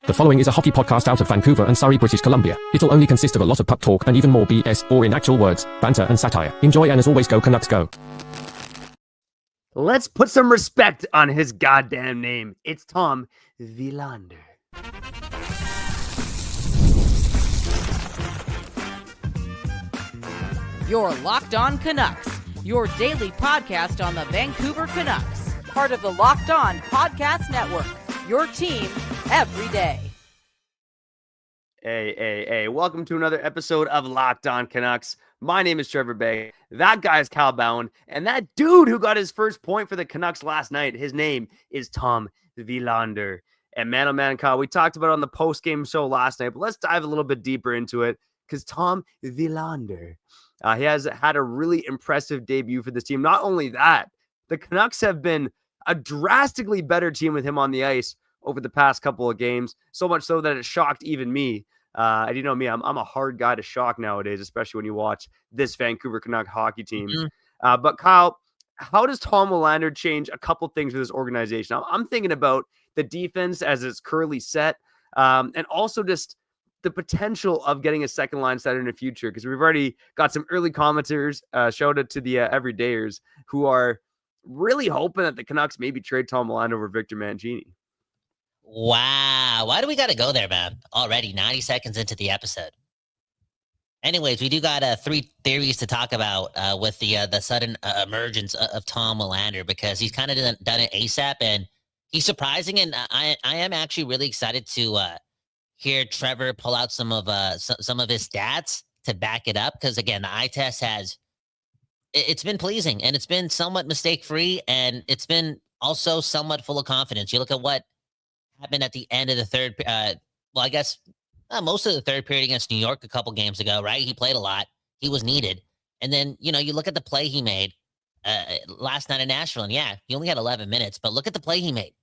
The following is a hockey podcast out of Vancouver and Surrey, British Columbia. It'll only consist of a lot of puck talk and even more BS, or in actual words, banter and satire. Enjoy, and as always, go Canucks go. Let's put some respect on his goddamn name. It's Tom Willander. You're Locked On Canucks, your daily podcast on the Vancouver Canucks, part of the Locked On Podcast Network, your team every day. Hey. Welcome to another episode of Locked On Canucks. My name is Trevor Bay. That guy is Cal Bowen. And that dude who got his first point for the Canucks last night, his name is Tom Willander. And man, oh man, Kyle, we talked about it on the post-game show last night, but let's dive a little bit deeper into it because Tom Willander, he has had a really impressive debut for this team. Not only that, the Canucks have been a drastically better team with him on the ice over the past couple of games, so much so that it shocked even me. And you know me, I'm a hard guy to shock nowadays, especially when you watch this Vancouver Canuck hockey team. But Kyle, how does Tom Willander change a couple things for this organization? I'm thinking about the defense as it's currently set, and also just the potential of getting a second line center in the future, because we've already got some early commenters, shout out to the everydayers, who are really hoping that the Canucks maybe trade Tom Willander over Victor Mancini. Wow. Why do we got to go there, man? Already 90 seconds into the episode. Anyways, we do got three theories to talk about with the sudden emergence of Tom Willander, because he's kind of done it ASAP, and he's surprising. And I am actually really excited to hear Trevor pull out some of his stats to back it up. Because again, the eye test it's been pleasing, and it's been somewhat mistake-free, and it's been also somewhat full of confidence. You look at what happened at the end of the third, most of the third period against New York a couple games ago, right? He played a lot. He was needed. And then, you look at the play he made last night in Nashville, and yeah, he only had 11 minutes, but look at the play he made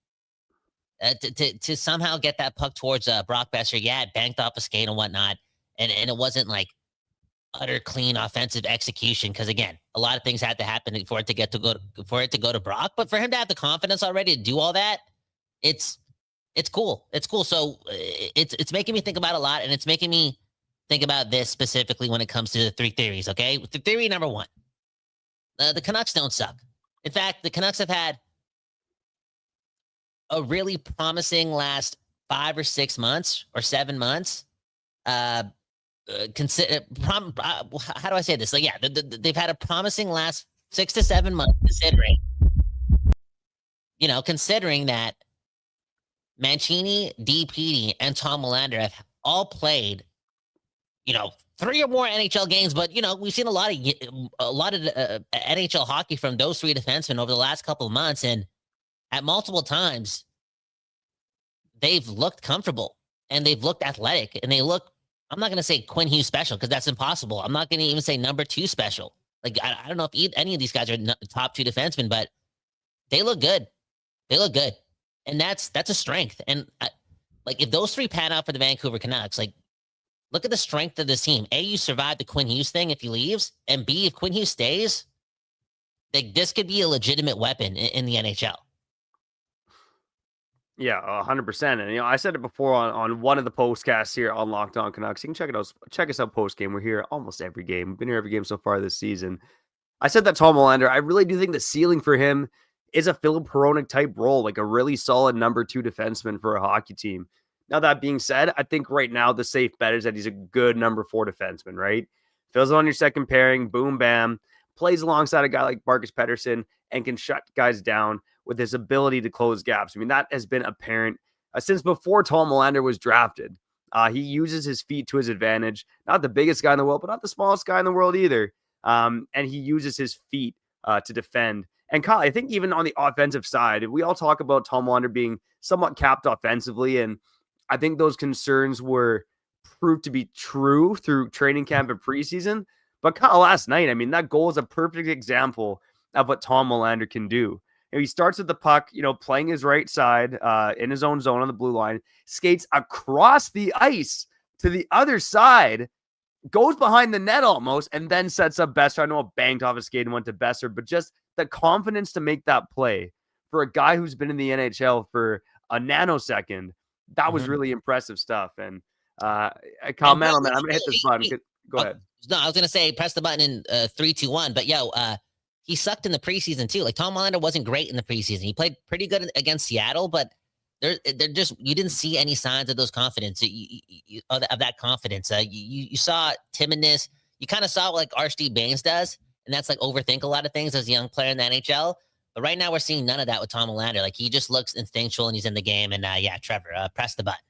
to somehow get that puck towards Brock Besser. Yeah, it banked off a skate and whatnot, and it wasn't like utter clean offensive execution, because again, a lot of things had to happen for it to go to Brock. But for him to have the confidence already to do all that, it's cool. It's cool. So it's making me think about a lot, and it's making me think about this specifically when it comes to the three theories, okay? The theory number one, the Canucks don't suck. In fact, the Canucks have had a really promising last 5 or 6 months or 7 months. How do I say this? Like, yeah, they've had a promising last 6 to 7 months, considering that Mancini, DPD, and Tom Willander have all played, 3 or more NHL games. But we've seen a lot of NHL hockey from those three defensemen over the last couple of months, and at multiple times they've looked comfortable and they've looked athletic, and they look. I'm not going to say Quinn Hughes special, because that's impossible. I'm not going to even say number 2 special. Like I don't know if any of these guys are top 2 defensemen, but they look good. They look good. And that's a strength. And if those three pan out for the Vancouver Canucks, look at the strength of this team. A, you survive the Quinn Hughes thing if he leaves. And B, if Quinn Hughes stays, this could be a legitimate weapon in the NHL. Yeah, 100%. And, I said it before on one of the postcasts here on Locked On Canucks. You can check us out post-game. We're here almost every game. We've been here every game so far this season. I said that Tom Willander, I really do think the ceiling for him is a Filip Hronek type role, like a really solid number 2 defenseman for a hockey team. Now, that being said, I think right now the safe bet is that he's a good number 4 defenseman, right? Fills on your second pairing, boom, bam, plays alongside a guy like Marcus Pettersson and can shut guys down with his ability to close gaps. I mean, that has been apparent since before Tom Willander was drafted. He uses his feet to his advantage. Not the biggest guy in the world, but not the smallest guy in the world either. And he uses his feet to defend. And Kyle, I think even on the offensive side, we all talk about Tom Willander being somewhat capped offensively, and I think those concerns were proved to be true through training camp and preseason. But Kyle, last night, I mean, that goal is a perfect example of what Tom Willander can do. He starts with the puck, playing his right side in his own zone on the blue line, skates across the ice to the other side, goes behind the net almost, and then sets up Besser. I know it banged off his skate and went to Besser, but just the confidence to make that play for a guy who's been in the NHL for a nanosecond That was really impressive stuff. And Kyle And bro, Mantle, man, I'm going to hit this button. Go ahead. No, I was gonna say press the button in 3, 2, 1. But he sucked in the preseason too. Like Tom Willander wasn't great in the preseason. He played pretty good against Seattle, but they're just you didn't see any signs of those confidence of that confidence. You saw timidness. You kind of saw what like Archie Baines does, and that's like overthink a lot of things as a young player in the NHL. But right now we're seeing none of that with Tom Willander. Like he just looks instinctual and he's in the game. And Trevor, press the button.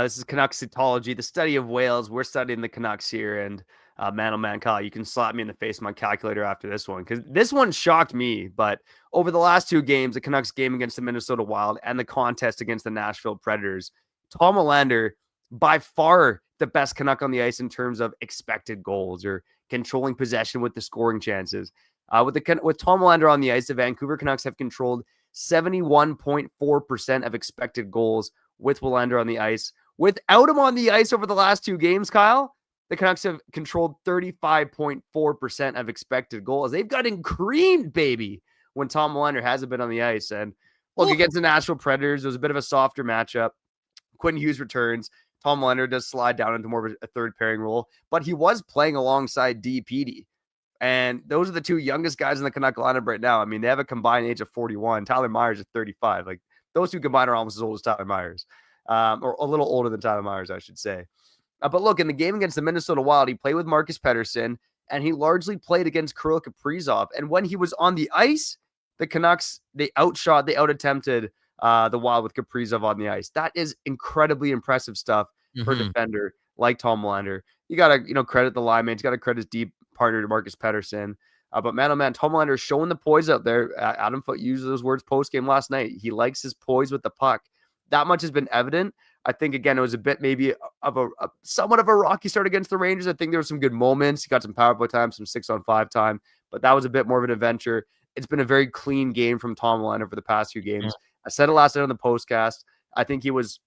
This is Canucksitology, the study of whales. We're studying the Canucks here, and man, oh man, Kyle, you can slap me in the face with my calculator after this one, because this one shocked me. But over the last 2 games, the Canucks game against the Minnesota Wild and the contest against the Nashville Predators, Tom Willander, by far the best Canuck on the ice in terms of expected goals or controlling possession with the scoring chances. With Tom Willander on the ice, the Vancouver Canucks have controlled 71.4% of expected goals with Willander on the ice. Without him on the ice over the last 2 games, Kyle, the Canucks have controlled 35.4% of expected goals. They've gotten creamed, baby, when Tom Willander hasn't been on the ice. And look, against the Nashville Predators, it was a bit of a softer matchup. Quinn Hughes returns. Tom Willander does slide down into more of a third pairing role, but he was playing alongside DPD. And those are the 2 youngest guys in the Canuck lineup right now. I mean, they have a combined age of 41. Tyler Myers is 35. Like, those 2 combined are almost as old as Tyler Myers, or a little older than Tyler Myers, I should say. But look, in the game against the Minnesota Wild, he played with Marcus Pettersson, and he largely played against Kirill Kaprizov. And when he was on the ice, the Canucks, they out-attempted the Wild with Kaprizov on the ice. That is incredibly impressive stuff for a defender like Tom Willander. You got to, credit the lineman. You got to credit his deep partner to Marcus Pettersson. But man, oh man, Tom Willander is showing the poise out there. Adam Foote used those words post-game last night. He likes his poise with the puck. That much has been evident. I think, again, it was a bit maybe of a somewhat of a rocky start against the Rangers. I think there were some good moments. He got some power play time, some 6-on-5 time, but that was a bit more of an adventure. It's been a very clean game from Tom Willander for the past few games. I said it last night on the postcast. I think he was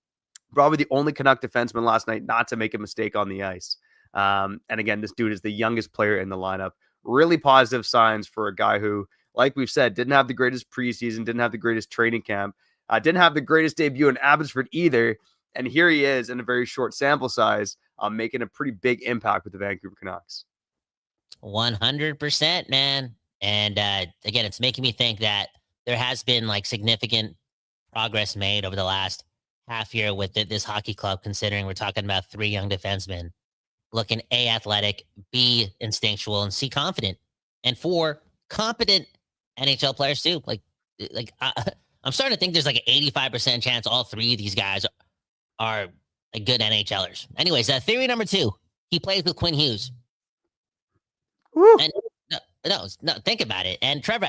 probably the only Canuck defenseman last night not to make a mistake on the ice. And again, this dude is the youngest player in the lineup. Really positive signs for a guy who, like we've said, didn't have the greatest preseason, didn't have the greatest training camp, didn't have the greatest debut in Abbotsford either. And here he is in a very short sample size, making a pretty big impact with the Vancouver Canucks. 100%, man. And again, it's making me think that there has been like significant progress made over the last half year with this hockey club, considering we're talking about 3 young defensemen looking A, athletic, B, instinctual, and C, confident, and 4, competent NHL players too. I'm starting to think there's like an 85% chance all 3 of these guys are like good NHLers. Anyways, theory number 2, he plays with Quinn Hughes. Woo. And no, think about it. And Trevor,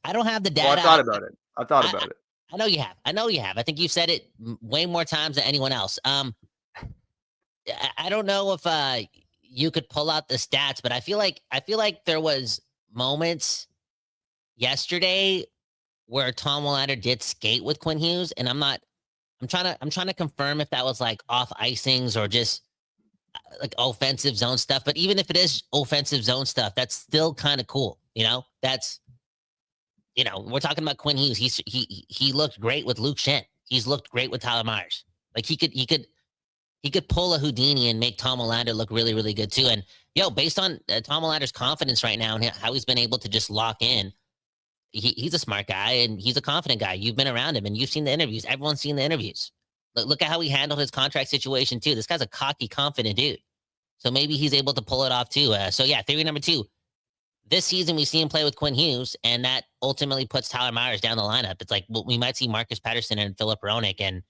I don't have the data. Well, I thought about it. I know you have. I think you've said it way more times than anyone else. I don't know if you could pull out the stats, but I feel like there was moments yesterday where Tom Willander did skate with Quinn Hughes, and I'm trying to confirm if that was like off icings or just like offensive zone stuff. But even if it is offensive zone stuff, that's still kind of cool. That's we're talking about Quinn Hughes. He looked great with Luke Schenn. He's looked great with Tyler Myers. Like he could pull a Houdini and make Tom Willander look really, really good too. And based on Tom Willander's confidence right now and how he's been able to just lock in, he's a smart guy and he's a confident guy. You've been around him and you've seen the interviews. Everyone's seen the interviews. Look at how he handled his contract situation too. This guy's a cocky, confident dude. So maybe he's able to pull it off too. Theory number 2. This season, we see him play with Quinn Hughes, and that ultimately puts Tyler Myers down the lineup. It's like, we might see Marcus Pettersson and Philip Hronek. And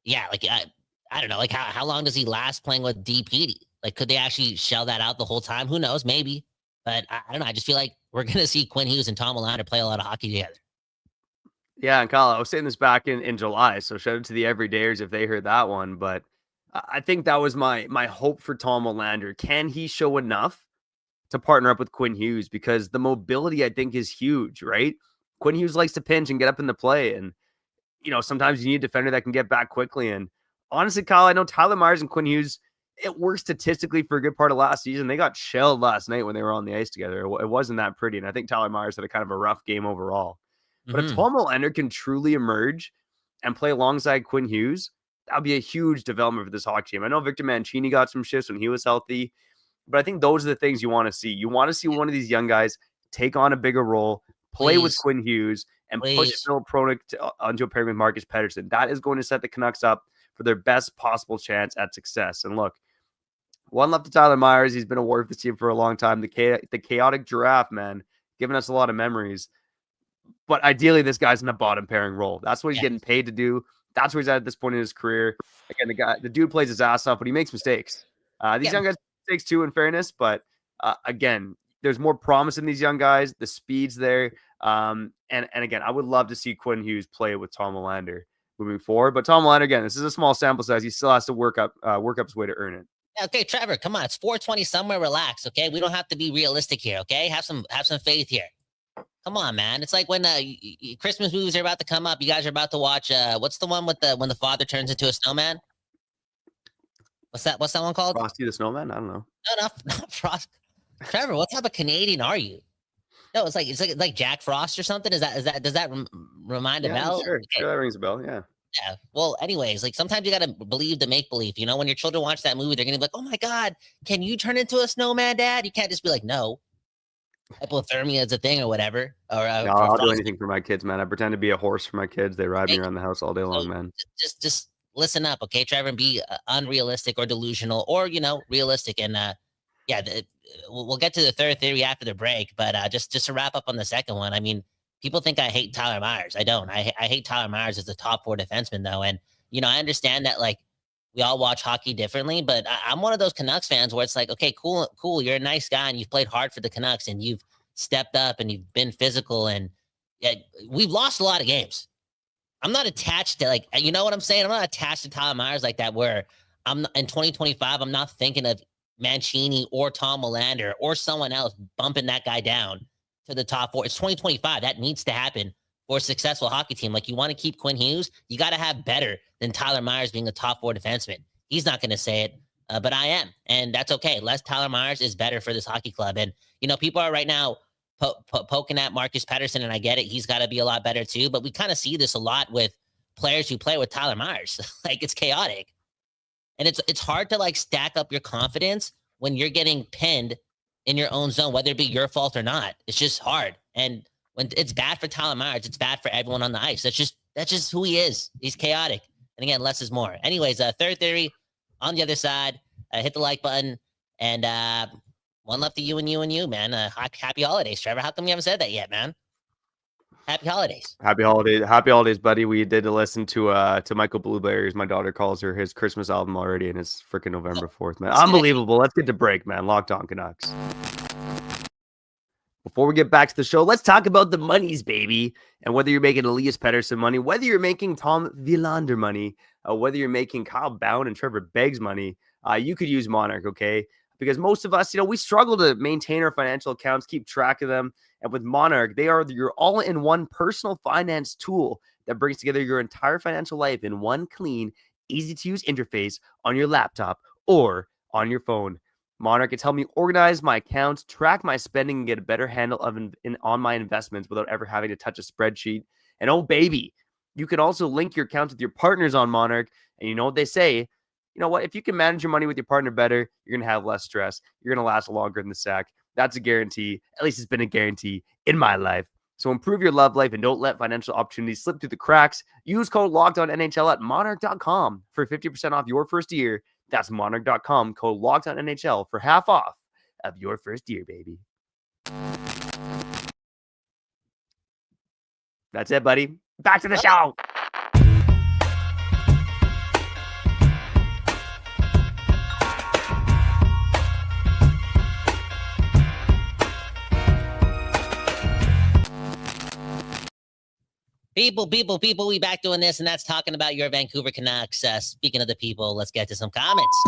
I don't know, like how long does he last playing with DPD? Like, could they actually shell that out the whole time? Who knows? Maybe. But I don't know. I just feel like we're going to see Quinn Hughes and Tom Willander play a lot of hockey together. Yeah, and Kyle, I was saying this back in July, so shout out to the everydayers if they heard that one. But I think that was my hope for Tom Willander. Can he show enough to partner up with Quinn Hughes? Because the mobility, I think, is huge, right? Quinn Hughes likes to pinch and get up in the play. And, sometimes you need a defender that can get back quickly. And honestly, Kyle, I know Tyler Myers and Quinn Hughes, it worked statistically for a good part of last season. They got shelled last night when they were on the ice together. It wasn't that pretty. And I think Tyler Myers had a kind of a rough game overall. But if Tom Willander can truly emerge and play alongside Quinn Hughes, that would be a huge development for this hockey team. I know Victor Mancini got some shifts when he was healthy, but I think those are the things you want to see. You want to see one of these young guys take on a bigger role, play with Quinn Hughes, and push Phil Pronik onto a pairing with Marcus Pettersson. That is going to set the Canucks up for their best possible chance at success. And look, one left to Tyler Myers. He's been a warrior for this team for a long time. The chaotic giraffe, man, giving us a lot of memories. But ideally, this guy's in a bottom pairing role. That's what he's getting paid to do. That's where he's at this point in his career. Again, the dude plays his ass off, but he makes mistakes. These young guys make mistakes too, in fairness. But again, there's more promise in these young guys. The speed's there. And again, I would love to see Quinn Hughes play with Tom Willander moving forward. But Tom Willander, again, this is a small sample size. He still has to work up his way to earn it. Okay, Trevor, come on. It's 420 somewhere. Relax, okay? We don't have to be realistic here, okay? Have some faith here. Come on, man. It's like when Christmas movies are about to come up. You guys are about to watch. What's the one with when the father turns into a snowman? What's that one called? Frosty the Snowman? I don't know. No, not Frost. Trevor, what type of Canadian are you? No, it's like Jack Frost or something. Does that remind a bell? Sure, Okay. Sure, that rings a bell. Yeah. Yeah. Well, anyways, like sometimes you gotta believe the make believe. You know, when your children watch that movie, they're gonna be like, "Oh my God, can you turn into a snowman, Dad?" You can't just be like, "No." Hypothermia is a thing or whatever. Or no, I'll do anything for my kids, man. I pretend to be a horse for my kids. They ride me around the house all day long, man. Just listen up, okay, Trevor, and be unrealistic or delusional, or realistic. And we'll get to the third theory after the break. But just to wrap up on the second one, I mean, people think I hate Tyler Myers. I don't. I hate Tyler Myers as a top 4 defenseman, though. And I understand that like we all watch hockey differently, but I'm one of those Canucks fans where it's like, okay, cool. You're a nice guy and you've played hard for the Canucks and you've stepped up and you've been physical and we've lost a lot of games. I'm not attached to you know what I'm saying? I'm not attached to Tyler Myers like that where I'm in 2025, I'm not thinking of Mancini or Tom Willander or someone else bumping that guy down to the top 4. It's 2025. That needs to happen for a successful hockey team. Like you want to keep Quinn Hughes, you got to have better than Tyler Myers being a top 4 defenseman. He's not going to say it, but I am. And that's okay. Less Tyler Myers is better for this hockey club. And, people are right now poking at Marcus Pettersson, and I get it. He's got to be a lot better too. But we kind of see this a lot with players who play with Tyler Myers. Like it's chaotic. And it's hard to stack up your confidence when you're getting pinned in your own zone, whether it be your fault or not. It's just hard. And when it's bad for Tyler Myers, it's bad for everyone on the ice. That's just who he is. He's chaotic. And again, less is more. Anyways, third theory on the other side. Hit the like button. And one left to you and you, man. Happy holidays, Trevor. How come you haven't said that yet, man? Happy holidays. Happy holidays, buddy. We did listen to Michael Blueberry, as my daughter calls her, his Christmas album already, and it's freaking November 4th, man. Unbelievable. Let's get to break, man. Locked On Canucks. Before we get back to the show, let's talk about the monies, baby. And whether you're making Elias Pettersson money, whether you're making Tom Willander money, whether you're making Kyle Bound and Trevor Beggs money, you could use Monarch, okay? Because most of us, we struggle to maintain our financial accounts, keep track of them. And with Monarch, they are your all-in-one personal finance tool that brings together your entire financial life in one clean, easy-to-use interface on your laptop or on your phone. Monarch has helped me organize my accounts, track my spending, and get a better handle on my investments without ever having to touch a spreadsheet. And oh, baby, you can also link your accounts with your partners on Monarch. And you know what they say? You know what? If you can manage your money with your partner better, you're going to have less stress. You're going to last longer in the sack. That's a guarantee. At least it's been a guarantee in my life. So improve your love life and don't let financial opportunities slip through the cracks. Use code LOCKEDONNHL at monarch.com for 50% off your first year. That's monarch.com, code LOCKEDONNHL for half off of your first year, baby. That's it, buddy. Back to the show. People, we back doing this, and that's talking about your Vancouver Canucks. Speaking of the people, let's get to some comments.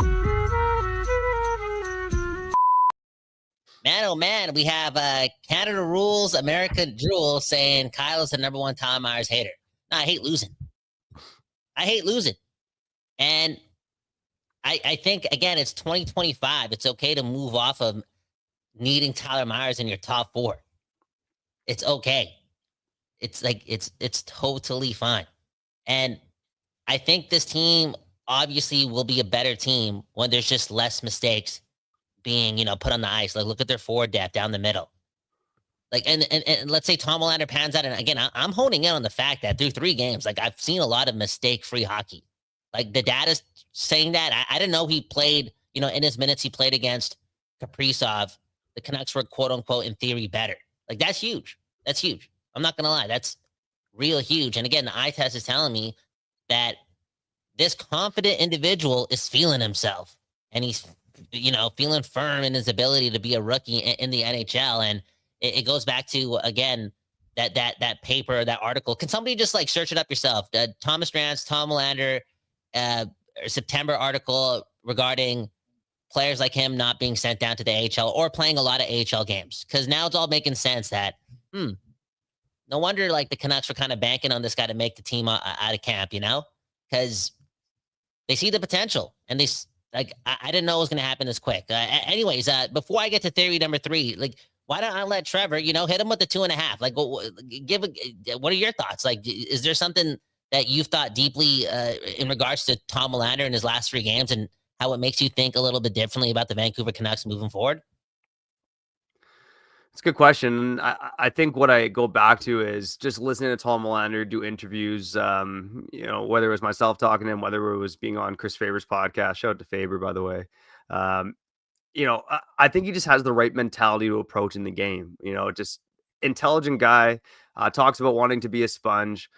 Man, oh man, we have Canada Rules, America Drool saying Kyle is the number 1 Tyler Myers hater. No, I hate losing. And I think, again, it's 2025. It's okay to move off of needing Tyler Myers in your top 4. It's okay. It's like, it's totally fine. And I think this team obviously will be a better team when there's just less mistakes being, put on the ice. Like, look at their forward depth down the middle. Like, and let's say Tom Willander pans out. And again, I'm honing in on the fact that through 3 games, like, I've seen a lot of mistake-free hockey. Like, the data's saying that. I didn't know he played, in his minutes he played against Kaprizov, the Canucks were, quote unquote, in theory, better. Like, that's huge. That's huge. I'm not going to lie. That's real huge. And again, the eye test is telling me that this confident individual is feeling himself, and he's, feeling firm in his ability to be a rookie in the NHL. And it goes back to, again, that paper, that article. Can somebody just like search it up yourself? Thomas Drance, Tom Willander, September article regarding players like him not being sent down to the AHL or playing a lot of AHL games. Because now it's all making sense that, no wonder like the Canucks were kind of banking on this guy to make the team out of camp, because they see the potential, and they like, I didn't know it was going to happen this quick. Anyways, before I get to theory number 3, like, why don't I let Trevor, hit him with the 2.5? Like, what are your thoughts? Like, is there something that you've thought deeply in regards to Tom Willander in his last 3 games and how it makes you think a little bit differently about the Vancouver Canucks moving forward? It's a good question. I think what I go back to is just listening to Tom Willander do interviews, whether it was myself talking to him, whether it was being on Chris Faber's podcast. Shout out to Faber, by the way. I think he just has the right mentality to approach in the game. Just intelligent guy, talks about wanting to be a sponge,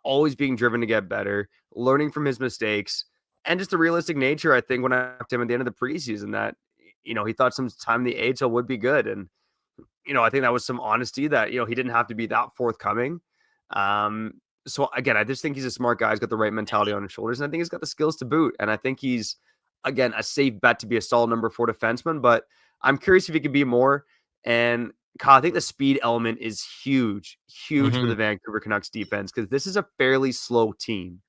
always being driven to get better, learning from his mistakes, and just the realistic nature. I think when I talked to him at the end of the preseason that, he thought some time in the AHL would be good. And, I think that was some honesty that, he didn't have to be that forthcoming. So again, I just think he's a smart guy. He's got the right mentality on his shoulders, and I think he's got the skills to boot. And I think he's, again, a safe bet to be a solid number 4 defenseman, but I'm curious if he could be more. And Kyle, I think the speed element is huge for the Vancouver Canucks defense, because this is a fairly slow team.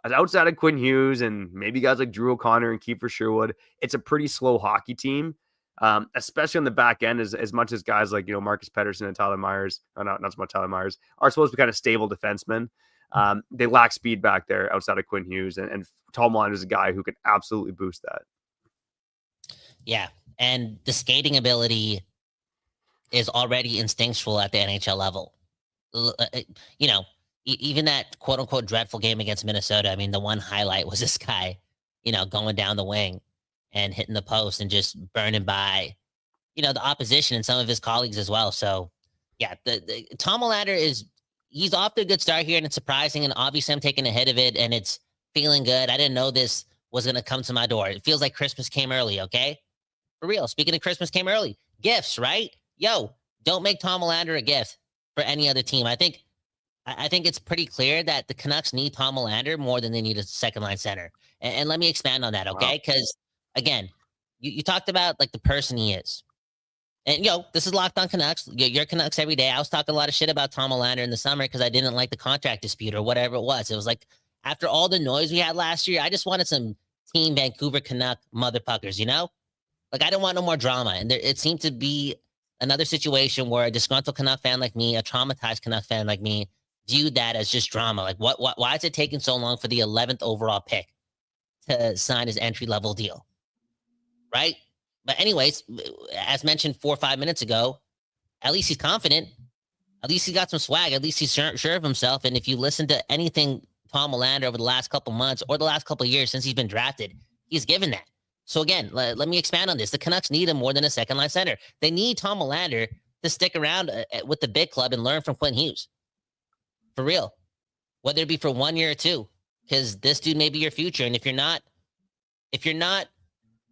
As outside of Quinn Hughes and maybe guys like Drew O'Connor and Kiefer Sherwood, it's a pretty slow hockey team, especially on the back end, as much as guys like, Marcus Pettersson and Tyler Myers, not so much Tyler Myers, are supposed to be kind of stable defensemen. They lack speed back there outside of Quinn Hughes, and Tom Willander is a guy who can absolutely boost that. Yeah, and the skating ability is already instinctual at the NHL level. Even that quote unquote dreadful game against Minnesota. I mean, the one highlight was this guy, going down the wing and hitting the post and just burning by, the opposition and some of his colleagues as well. So yeah, the Tom Willander he's off to a good start here, and it's surprising. And obviously I'm taking a hit of it, and it's feeling good. I didn't know this was going to come to my door. It feels like Christmas came early. Okay. For real. Speaking of Christmas came early, gifts, right? Yo, don't make Tom Willander a gift for any other team. I think it's pretty clear that the Canucks need Tom Willander more than they need a second line center. And let me expand on that. Okay. Cause again, you talked about like the person he is. And this is Locked On Canucks. You're Canucks every day. I was talking a lot of shit about Tom Willander in the summer because I didn't like the contract dispute or whatever it was. It was like, after all the noise we had last year, I just wanted some team Vancouver Canuck motherfuckers, Like, I didn't want no more drama. And it seemed to be another situation where a disgruntled Canuck fan like me, a traumatized Canuck fan like me, viewed that as just drama. Like, why is it taking so long for the 11th overall pick to sign his entry-level deal? Right? But anyways, as mentioned 4 or 5 minutes ago, at least he's confident. At least he got some swag. At least he's sure of himself. And if you listen to anything Tom Willander over the last couple months or the last couple of years since he's been drafted, he's given that. So again, let me expand on this. The Canucks need him more than a second-line center. They need Tom Willander to stick around with the big club and learn from Quinn Hughes. For real. Whether it be for 1 year or 2. Because this dude may be your future. And if you're not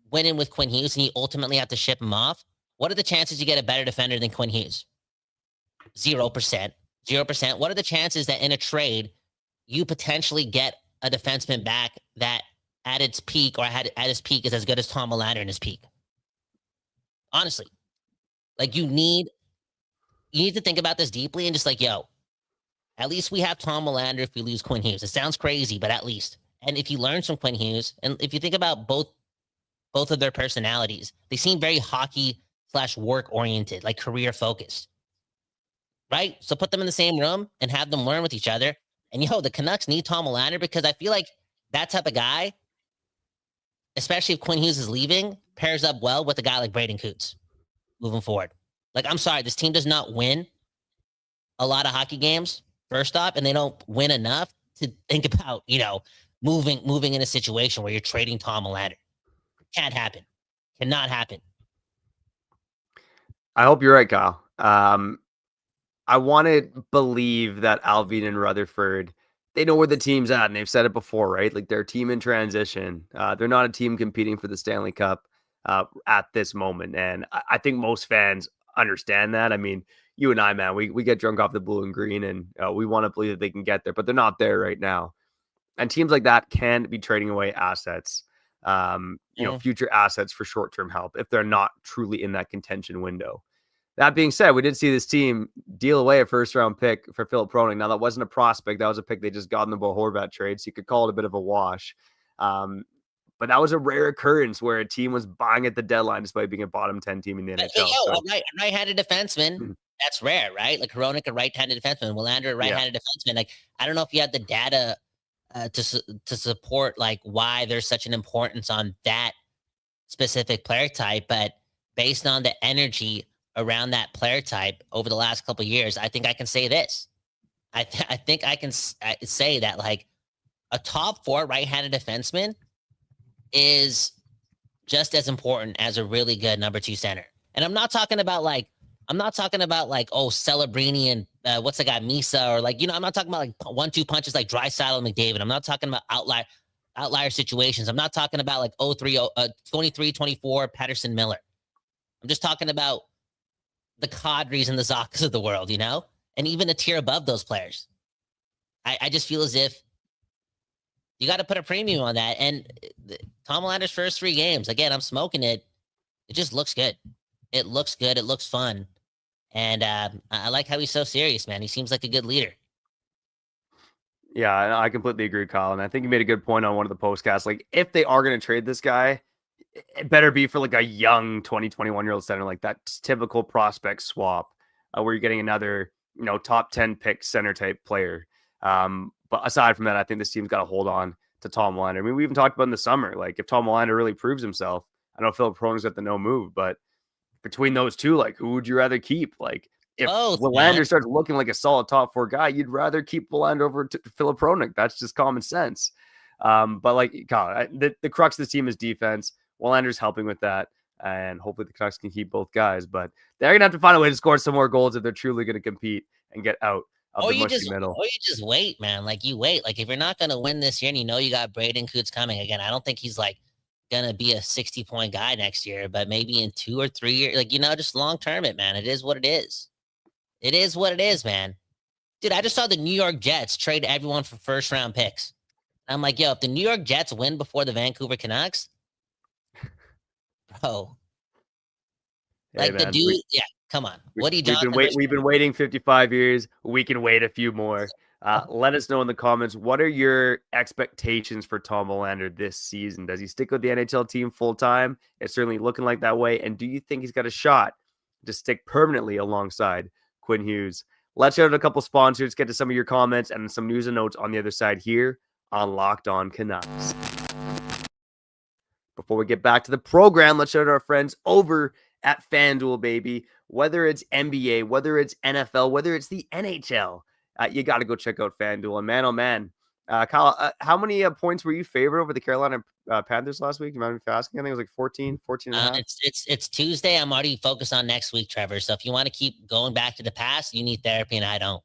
winning with Quinn Hughes and you ultimately have to ship him off, what are the chances you get a better defender than Quinn Hughes? 0%. 0%. What are the chances that in a trade you potentially get a defenseman back that at its peak at his peak is as good as Tom Willander in his peak? Honestly. Like, you need to think about this deeply and just like, at least we have Tom Willander if we lose Quinn Hughes. It sounds crazy, but at least. And if you learn from Quinn Hughes, and if you think about both of their personalities, they seem very hockey/work oriented, like career focused, right? So put them in the same room and have them learn with each other. And the Canucks need Tom Willander because I feel like that type of guy, especially if Quinn Hughes is leaving, pairs up well with a guy like Braden Coots moving forward. Like, I'm sorry, this team does not win a lot of hockey games, first off, and they don't win enough to think about, moving in a situation where you're trading Tom Willander. Can't happen. Cannot happen. I hope you're right, Kyle. I want to believe that Alvin and Rutherford, they know where the team's at, and they've said it before, right? Like, they're a team in transition. They're not a team competing for the Stanley Cup at this moment, and I think most fans understand that. I mean, you and I, man, we get drunk off the blue and green, and we want to believe that they can get there, but they're not there right now. And teams like that can be trading away assets, future assets for short-term help if they're not truly in that contention window. That being said, we did see this team deal away a first-round pick for Filip Hronek. Now, that wasn't a prospect. That was a pick they just got in the Bo Horvat trade, so you could call it a bit of a wash. But that was a rare occurrence where a team was buying at the deadline despite being a bottom 10 team in the NHL. A right-handed defenseman, that's rare, right? Like Hronek, a right-handed defenseman, Willander, a right-handed defenseman. Like, I don't know if you have the data to support like why there's such an importance on that specific player type, but based on the energy around that player type over the last couple of years, I think I can say this. I think I can say that like a top 4 right-handed defenseman is just as important as a really good number 2 center. And I'm not talking about like Celebrini and what's the guy, Misa, or like, I'm not talking about like 1-2 punches like Draisaitl and McDavid. I'm not talking about outlier situations. I'm not talking about like 23-24 Patterson Miller. I'm just talking about the Kadris and the Zakas of the world, and even a tier above those players. I just feel as if you got to put a premium on that. And Tom Willander's first 3 games, again, I'm smoking it. It just looks good. It looks good. It looks fun. And I like how he's so serious, man. He seems like a good leader. Yeah, I completely agree, Colin. I think you made a good point on one of the postcasts. Like, if they are going to trade this guy, it better be for like a young 20, 21-year-old center, like that typical prospect swap where you're getting another, top 10 pick center type player. But aside from that, I think this team's got to hold on to Tom Willander. I mean, we even talked about in the summer, like if Tom Willander really proves himself, I know Filip Hronek's at the no move, but between those two, like, who would you rather keep? Like, if Willander starts looking like a solid top 4 guy, you'd rather keep Willander over to Filip Hronek. That's just common sense. But like, Kyle, the crux of this team is defense. Willander's helping with that, and hopefully the Canucks can keep both guys. But they're going to have to find a way to score some more goals if they're truly going to compete and get out of the mushy middle. Or you just wait, man. Like, you wait. Like, if you're not going to win this year and you got Braden Coots coming again, I don't think he's like going to be a 60-point guy next year, but maybe in 2 or 3 years, like, just long-term it, man. It is what it is. It is what it is, man. Dude, I just saw the New York Jets trade everyone for first-round picks. I'm like, yo, if the New York Jets win before the Vancouver Canucks, bro. Hey, like, man, the dude, come on. We've been waiting 55 years. We can wait a few more. Let us know in the comments, what are your expectations for Tom Willander this season? Does he stick with the NHL team full time? It's certainly looking like that way. And do you think he's got a shot to stick permanently alongside Quinn Hughes? Let's shout out a couple sponsors, get to some of your comments and some news and notes on the other side here on Locked On Canucks. Before we get back to the program, let's shout out our friends over at FanDuel, baby. Whether it's NBA, whether it's NFL, whether it's the NHL, you got to go check out FanDuel. And man, oh man, Kyle, how many points were you favored over the Carolina Panthers last week? You mind me asking? I think it was like 14 and a half. It's Tuesday. I'm already focused on next week, Trevor. So if you want to keep going back to the past, you need therapy, and I don't.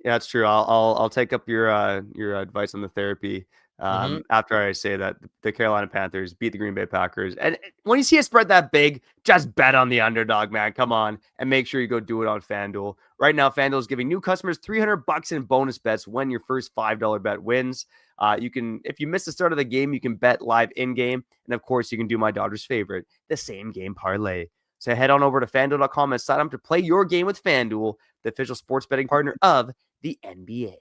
Yeah, it's true. I'll take up your advice on the therapy. After I say that the Carolina Panthers beat the Green Bay Packers. And when you see a spread that big, just bet on the underdog, man. Come on, and make sure you go do it on FanDuel. Right now, FanDuel is giving new customers $300 in bonus bets when your first $5 bet wins. If you miss the start of the game, you can bet live in-game. And of course, you can do my daughter's favorite, the same game parlay. So head on over to FanDuel.com and sign up to play your game with FanDuel, the official sports betting partner of the NBA.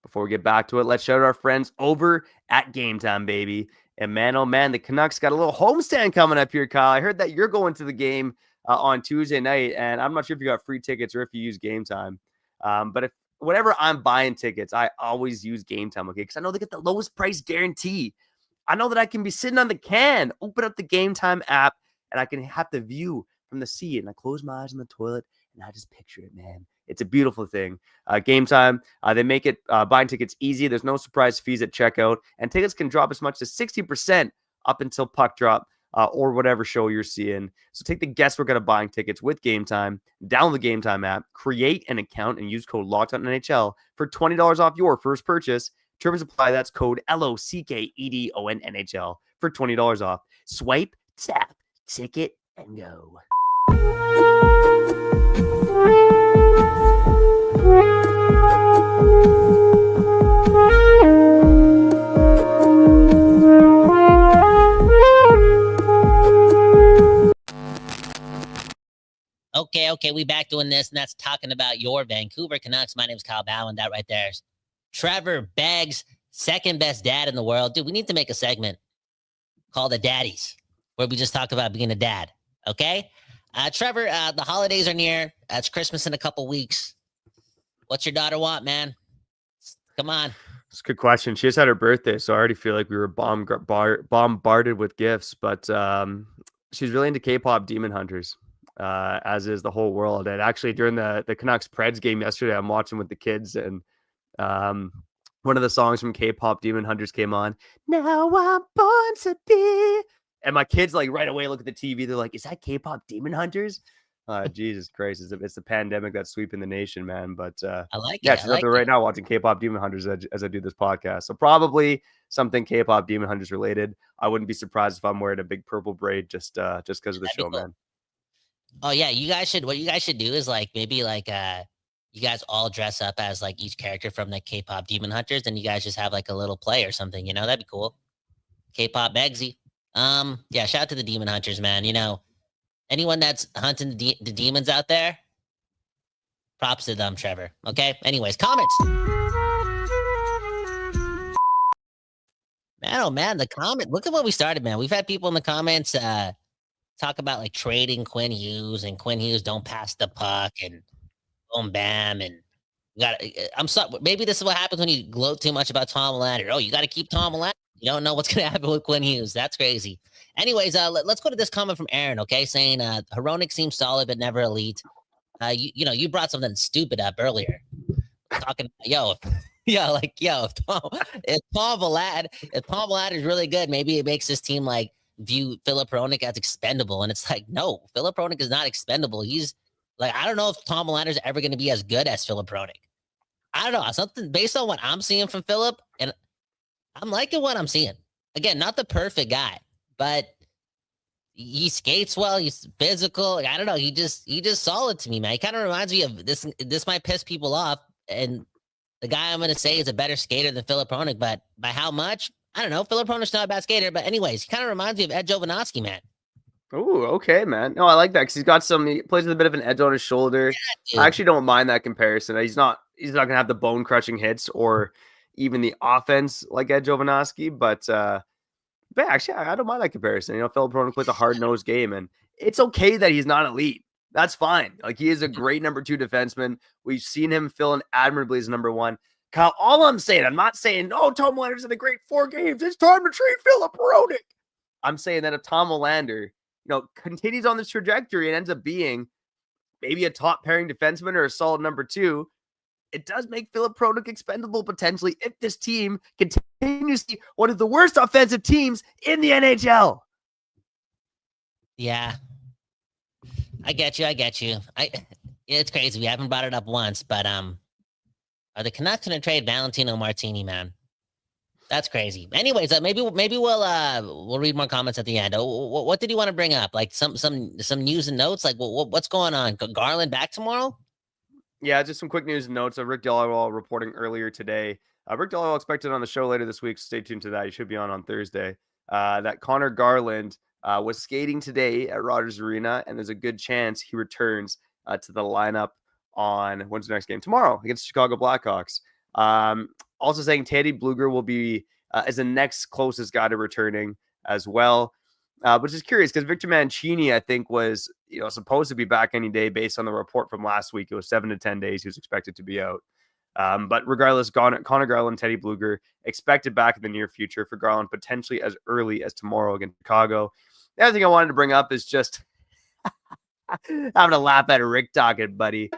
Before we get back to it, let's shout out our friends over at Game Time, baby. And man, oh man, the Canucks got a little homestand coming up here, Kyle. I heard that you're going to the game on Tuesday night, and I'm not sure if you got free tickets or if you use Game Time. But whenever I'm buying tickets, I always use Game Time, okay? Because I know they get the lowest price guarantee. I know that I can be sitting on the can, open up the Game Time app, and I can have the view from the seat, and I close my eyes on the toilet, and I just picture it, man. It's a beautiful thing. Game Time, they make it buying tickets easy. There's no surprise fees at checkout, and tickets can drop as much as 60% up until puck drop or whatever show you're seeing. So take the guesswork out of buying tickets with Game Time. Download the Game Time app, create an account, and use code LOCKEDONNHL for $20 off your first purchase. Terms apply. That's code LOCKEDONNHL for $20 off. Swipe, tap, ticket, and go. Okay, we back doing this, and that's talking about your Vancouver Canucks. My name's Kyle Bowen. That right there is Trevor Beggs, second best dad in the world. Dude, we need to make a segment called The Daddies, where we just talk about being a dad, okay? Trevor, the holidays are near. It's Christmas in a couple weeks. What's your daughter want, man? Come on. It's a good question. She just had her birthday, so I already feel like we were bombarded with gifts, but she's really into K-pop Demon Hunters. As is the whole world. And actually during the Canucks Preds game yesterday, I'm watching with the kids, and one of the songs from K-pop Demon Hunters came on. Now I'm born to be. And my kids like right away look at the TV. They're like, is that K-pop Demon Hunters? Jesus Christ. It's the pandemic that's sweeping the nation, man. But I like yeah, it. she's up there right now watching K-pop Demon Hunters as I do this podcast. So probably something K-pop Demon Hunters related. I wouldn't be surprised if I'm wearing a big purple braid just because of the show, man. Oh yeah, what you guys should do is like maybe like you guys all dress up as like each character from the K-pop Demon Hunters, and you guys just have like a little play or something, you know, that'd be cool. K-pop Beggsy. Yeah, shout out to the Demon Hunters, man. You know, anyone that's hunting the demons out there, props to them, Trevor. Okay. Anyways, comments. Man, oh man, the comment. Look at what we started, man. We've had people in the comments talk about like trading Quinn Hughes, and Quinn Hughes don't pass the puck, and boom, bam, and I'm sorry. Maybe this is what happens when you gloat too much about Tom Willander. Oh, you got to keep Tom Willander. You don't know what's going to happen with Quinn Hughes. That's crazy. Anyways, let's go to this comment from Aaron. Okay, saying Hronek seems solid but never elite. You brought something stupid up earlier, talking about, if Tom Willander is really good, maybe it makes this team like view Philip Hronek as expendable, and it's like, no, Philip Hronek is not expendable. He's like, I don't know if Tom Willander is ever going to be as good as Philip Hronek. I don't know, something based on what I'm seeing from Philip, and I'm liking what I'm seeing. Again, not the perfect guy, but he skates well. He's physical. I don't know. He just solid to me, man. He kind of reminds me of this. This might piss people off, and the guy I'm going to say is a better skater than Philip Hronek, but by how much? I don't know. Philip Hronek's not a bad skater, but anyways, he kind of reminds me of Ed Jovanovski, man. Oh, okay, man. No, I like that because he plays with a bit of an edge on his shoulder. Yeah, I actually don't mind that comparison. He's not gonna have the bone crushing hits or even the offense like Ed Jovanovski, but actually I don't mind that comparison. You know, Philip Hronek plays a hard nosed game, and it's okay that he's not elite. That's fine. Like, he is a great number 2 defenseman. We've seen him fill in admirably as number 1. Kyle, all I'm saying, I'm not saying, oh, Tom Willander's in a great 4 games. It's time to trade Philip Hronek. I'm saying that if Tom Willander, continues on this trajectory and ends up being maybe a top pairing defenseman or a solid number 2, it does make Philip Hronek expendable potentially if this team continues to be one of the worst offensive teams in the NHL. Yeah. I get you. It's crazy. We haven't brought it up once, but are the Canucks going to trade Valentino Martini, man? That's crazy. Anyways, maybe we'll read more comments at the end. What did you want to bring up? Like some news and notes? Like what's going on? Garland back tomorrow? Yeah, just some quick news and notes. Rick D'Alwell reporting earlier today. Rick D'Alwell expected on the show later this week. So stay tuned to that. He should be on Thursday. That Connor Garland was skating today at Rogers Arena, and there's a good chance he returns to the lineup on when's the next game? Tomorrow against the Chicago Blackhawks. Also saying Teddy Bluger will be as the next closest guy to returning as well. Which is curious because Victor Mancini, I think, was supposed to be back any day based on the report from last week. It was 7 to 10 days he was expected to be out. But regardless, Connor Garland, Teddy Bluger expected back in the near future, for Garland potentially as early as tomorrow against Chicago. The other thing I wanted to bring up is just having a laugh at Rick Tocchet, buddy.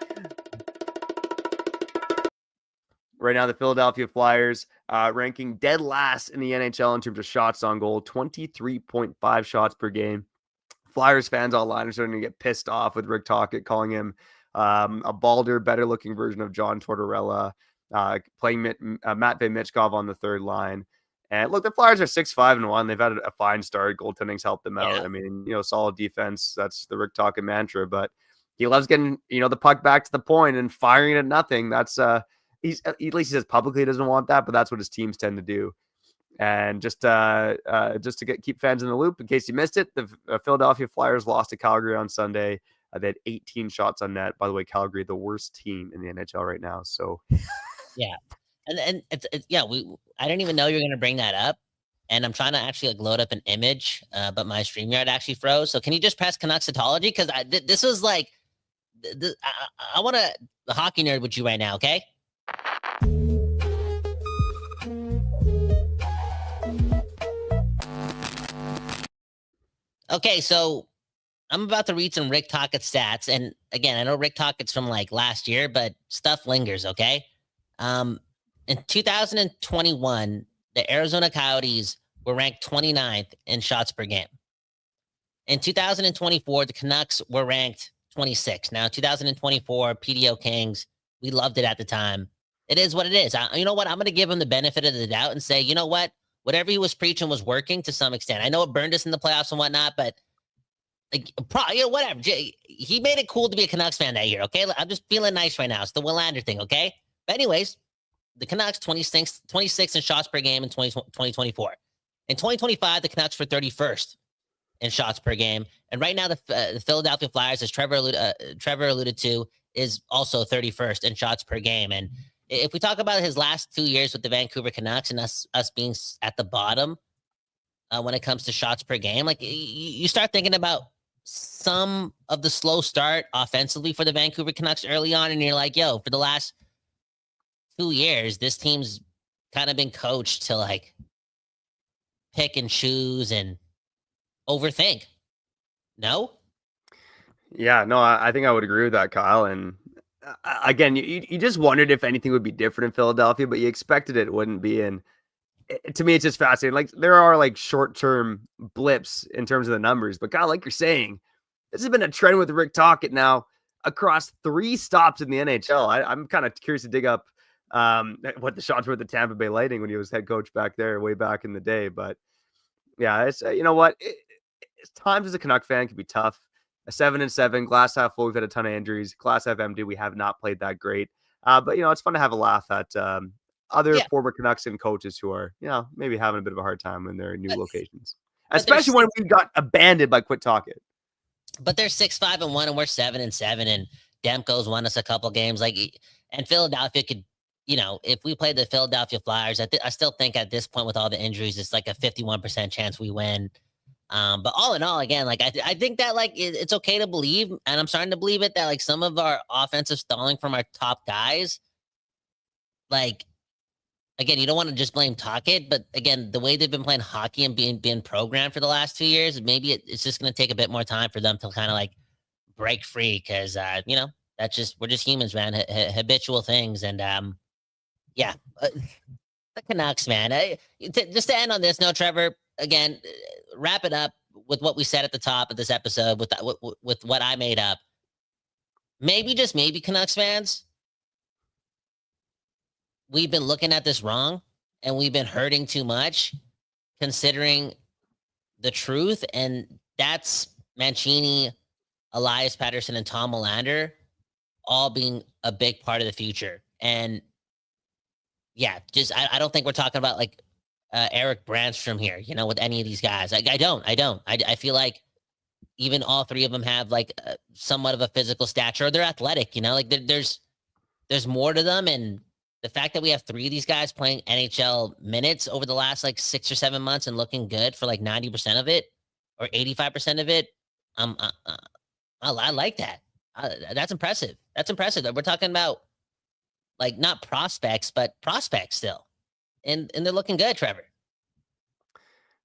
Right now, the Philadelphia Flyers ranking dead last in the NHL in terms of shots on goal, 23.5 shots per game. Flyers fans online are starting to get pissed off with Rick Tocchet, calling him a balder, better-looking version of John Tortorella, playing Matvei Michkov on the third line. And look, the Flyers are 6-5-1. They've had a fine start. Goaltending's helped them out. Yeah. I mean, solid defense. That's the Rick Tocchet mantra. But he loves getting, the puck back to the point and firing it at nothing. That's at least he says publicly he doesn't want that, but that's what his teams tend to do. And just to keep fans in the loop, in case you missed it, the Philadelphia Flyers lost to Calgary on Sunday. They had 18 shots on net. By the way, Calgary, the worst team in the NHL right now. So, yeah, and it's I didn't even know you were going to bring that up, and I'm trying to actually load up an image, but my StreamYard actually froze. So can you just press Canucksatology? Because this was like, I want to hockey nerd with you right now, okay? Okay, so I'm about to read some Rick Tocchet stats. And again, I know Rick Tocchet's from like last year, but stuff lingers, okay? In 2021, the Arizona Coyotes were ranked 29th in shots per game. In 2024, the Canucks were ranked 26th. Now, 2024, PDO Kings, we loved it at the time. It is what it is. You know what? I'm going to give him the benefit of the doubt and say, you know what? Whatever he was preaching was working to some extent. I know it burned us in the playoffs and whatnot, but whatever. He made it cool to be a Canucks fan that year, okay? I'm just feeling nice right now. It's the Willander thing, okay? But anyways, the Canucks 26 in shots per game in 2024. In 2025, the Canucks were 31st in shots per game. And right now, the Philadelphia Flyers, as Trevor alluded to, is also 31st in shots per game. And if we talk about his last 2 years with the Vancouver Canucks and us being at the bottom when it comes to shots per game, like you start thinking about some of the slow start offensively for the Vancouver Canucks early on, and you're like, yo, for the last 2 years, this team's kind of been coached to like pick and choose and overthink. No? Yeah, no, I think I would agree with that, Kyle. And again, you just wondered if anything would be different in Philadelphia, but you expected it wouldn't be. And to me, it's just fascinating. Like, there are like short-term blips in terms of the numbers, but Kyle, like you're saying, this has been a trend with Rick Tocchet now across 3 stops in the NHL. I'm kind of curious to dig up what the shots were at the Tampa Bay Lightning when he was head coach back there way back in the day. But yeah, it's you know what? Times as a Canuck fan can be tough. A 7-7, glass half full. We've had a ton of injuries. Glass half empty. We have not played that great. But it's fun to have a laugh at other former Canucks and coaches who are, maybe having a bit of a hard time in their new locations. Especially when we got abandoned by Quit Tocchet. But they're 6-5-1 and we're 7-7, and Demko's won us a couple games. And Philadelphia could, if we played the Philadelphia Flyers, I still think at this point with all the injuries, it's like a 51% chance we win. But all in all, again, I think that it's okay to believe, and I'm starting to believe it, that some of our offensive stalling from our top guys, again, you don't want to just blame Tocchet, but again, the way they've been playing hockey and being programmed for the last 2 years, maybe it's just going to take a bit more time for them to kind of break free, because we're just humans, man, habitual things, and the Canucks, man. Just to end on this note, Trevor, again, wrap it up with what we said at the top of this episode with what I made up. Maybe, just maybe, Canucks fans, we've been looking at this wrong, and we've been hurting too much considering the truth, and that's Mancini, Elias Pettersson, and Tom Willander all being a big part of the future. And yeah, I don't think we're talking about Eric Brandstrom here, with any of these guys. I don't. I feel like even all 3 of them have somewhat of a physical stature, or they're athletic, there's more to them. And the fact that we have 3 of these guys playing NHL minutes over the last like 6 or 7 months and looking good for like 90% of it or 85% of it, I like that. That's impressive. That's impressive. We're talking about like not prospects, but prospects still, and they're looking good, Trevor.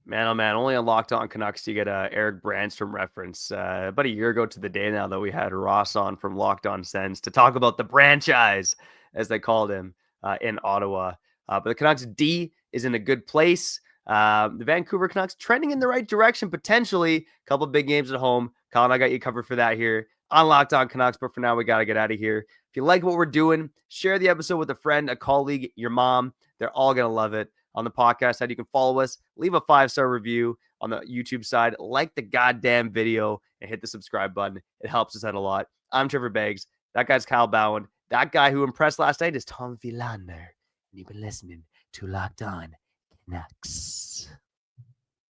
Man, oh man, only on Locked On Canucks do you get a Eric Brandstrom reference. About a year ago to the day now that we had Ross on from Locked On Sens to talk about the franchise, as they called him in Ottawa. But the Canucks D is in a good place. The Vancouver Canucks trending in the right direction, potentially. A couple of big games at home. Colin, I got you covered for that here on Locked On Canucks. But for now, we got to get out of here. If you like what we're doing, share the episode with a friend, a colleague, your mom. They're all going to love it. On the podcast side, you can follow us, leave a 5-star review on the YouTube side, like the goddamn video, and hit the subscribe button. It helps us out a lot. I'm Trevor Beggs. That guy's Kyle Bowen. That guy who impressed last night is Tom Willander. And you've been listening to Locked On Canucks.